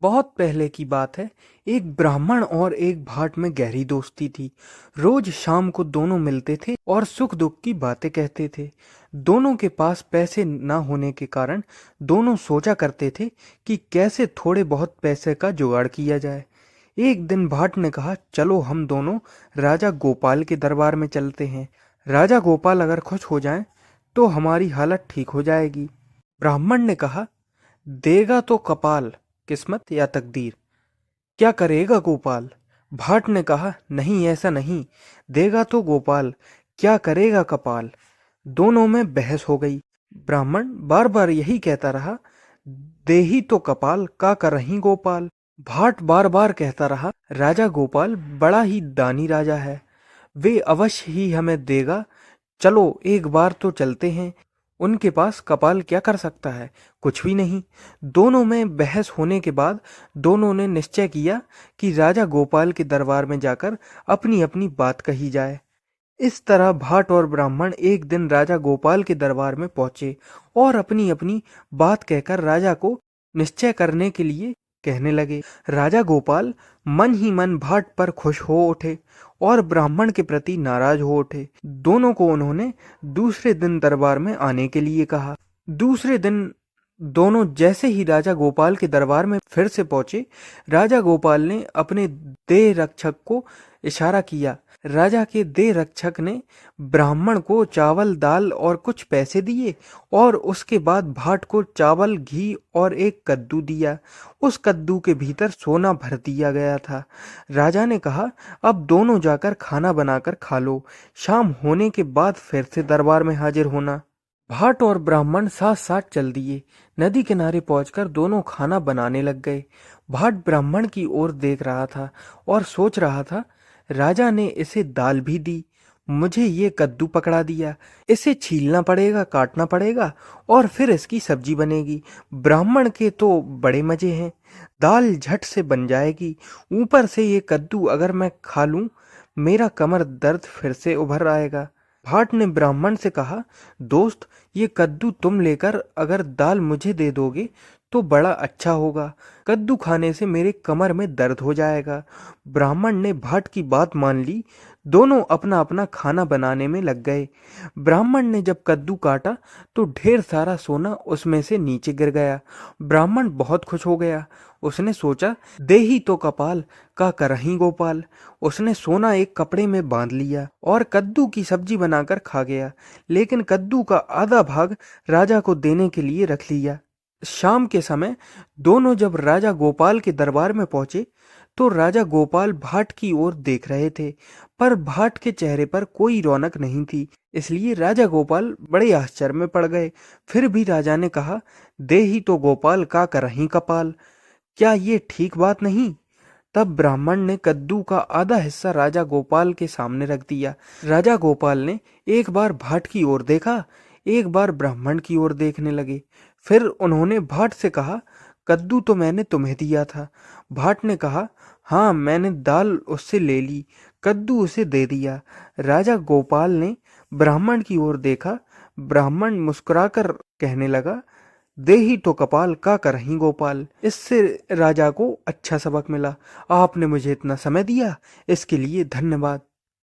बहुत पहले की बात है। एक ब्राह्मण और एक भाट में गहरी दोस्ती थी। रोज शाम को दोनों मिलते थे और सुख दुख की बातें कहते थे। दोनों के पास पैसे न होने के कारण दोनों सोचा करते थे कि कैसे थोड़े बहुत पैसे का जुगाड़ किया जाए। एक दिन भाट ने कहा, चलो हम दोनों राजा गोपाल के दरबार में चलते हैं। राजा गोपाल अगर खुश हो जाएं तो हमारी हालत ठीक हो जाएगी। ब्राह्मण ने कहा, देगा तो कपाल, किस्मत या तकदीर, क्या करेगा गोपाल। भाट ने कहा, नहीं ऐसा नहीं, देगा तो गोपाल, क्या करेगा कपाल। दोनों में बहस हो गई। ब्राह्मण बार बार यही कहता रहा, देही तो कपाल, का करही गोपाल। भाट बार बार कहता रहा, राजा गोपाल बड़ा ही दानी राजा है, वे अवश्य ही हमें देगा। चलो एक बार तो चलते हैं, उनके पास कपाल क्या कर सकता है, कुछ भी नहीं। दोनों में बहस होने के बाद दोनों ने निश्चय किया कि राजा गोपाल के दरबार में जाकर अपनी अपनी बात कही जाए। इस तरह भाट और ब्राह्मण एक दिन राजा गोपाल के दरबार में पहुंचे और अपनी अपनी बात कहकर राजा को निश्चय करने के लिए कहने लगे। राजा गोपाल मन ही मन भाट पर खुश हो उठे और ब्राह्मण के प्रति नाराज हो उठे। दोनों को उन्होंने दूसरे दिन दरबार में आने के लिए कहा। दूसरे दिन दोनों जैसे ही राजा गोपाल के दरबार में फिर से पहुंचे, राजा गोपाल ने अपने देह रक्षक को इशारा किया। राजा के देह रक्षक ने ब्राह्मण को चावल, दाल और कुछ पैसे दिए और उसके बाद भाट को चावल, घी और एक कद्दू दिया। उस कद्दू के भीतर सोना भर दिया गया था। राजा ने कहा, अब दोनों जाकर खाना बनाकर खा लो, शाम होने के बाद फिर से दरबार में हाजिर होना। भाट और ब्राह्मण साथ साथ चल दिए। नदी किनारे पहुंचकर दोनों खाना बनाने लग गए। भाट ब्राह्मण की ओर देख रहा था और सोच रहा था, राजा ने इसे दाल भी दी, मुझे ये कद्दू पकड़ा दिया, इसे छीलना पड़ेगा, काटना पड़ेगा और फिर इसकी सब्जी बनेगी। ब्राह्मण के तो बड़े मजे हैं, दाल झट से बन जाएगी, ऊपर से ये कद्दू अगर मैं खा लूं, मेरा कमर दर्द फिर से उभर आएगा। भाट ने ब्राह्मण से कहा, दोस्त, ये कद्दू तुम लेकर अगर दाल मुझे दे दोगे तो बड़ा अच्छा होगा, कद्दू खाने से मेरे कमर में दर्द हो जाएगा। ब्राह्मण ने भाट की बात मान ली। दोनों अपना अपना खाना बनाने में लग गए। ब्राह्मण ने जब कद्दू काटा तो ढेर सारा सोना उसमें से नीचे गिर गया। ब्राह्मण बहुत खुश हो गया। उसने सोचा, देही तो कपाल, का करही गोपाल। उसने सोना एक कपड़े में बांध लिया और कद्दू की सब्जी बनाकर खा गया, लेकिन कद्दू का आधा भाग राजा को देने के लिए रख लिया। शाम के समय दोनों जब राजा गोपाल के दरबार में पहुंचे तो राजा गोपाल भाट की ओर देख रहे थे, पर भाट के चेहरे पर कोई रौनक नहीं थी, इसलिए राजा गोपाल बड़े आश्चर्य में पड़ गए। फिर भी राजा ने कहा, देही तो गोपाल, का करही कपाल, क्या ये ठीक बात नहीं। तब ब्राह्मण ने कद्दू का आधा हिस्सा राजा गोपाल के सामने रख दिया। राजा गोपाल ने एक बार भाट की ओर देखा, एक बार ब्राह्मण की ओर देखने लगे। फिर उन्होंने भाट से कहा, कद्दू तो मैंने तुम्हें दिया था। भाट ने कहा, हाँ, मैंने दाल उससे ले ली, कद्दू उसे दे दिया। राजा गोपाल ने ब्राह्मण की ओर देखा। ब्राह्मण मुस्कुराकर कहने लगा, देही तो कपाल, का करही गोपाल। इससे राजा को अच्छा सबक मिला। आपने मुझे इतना समय दिया, इसके लिए धन्यवाद।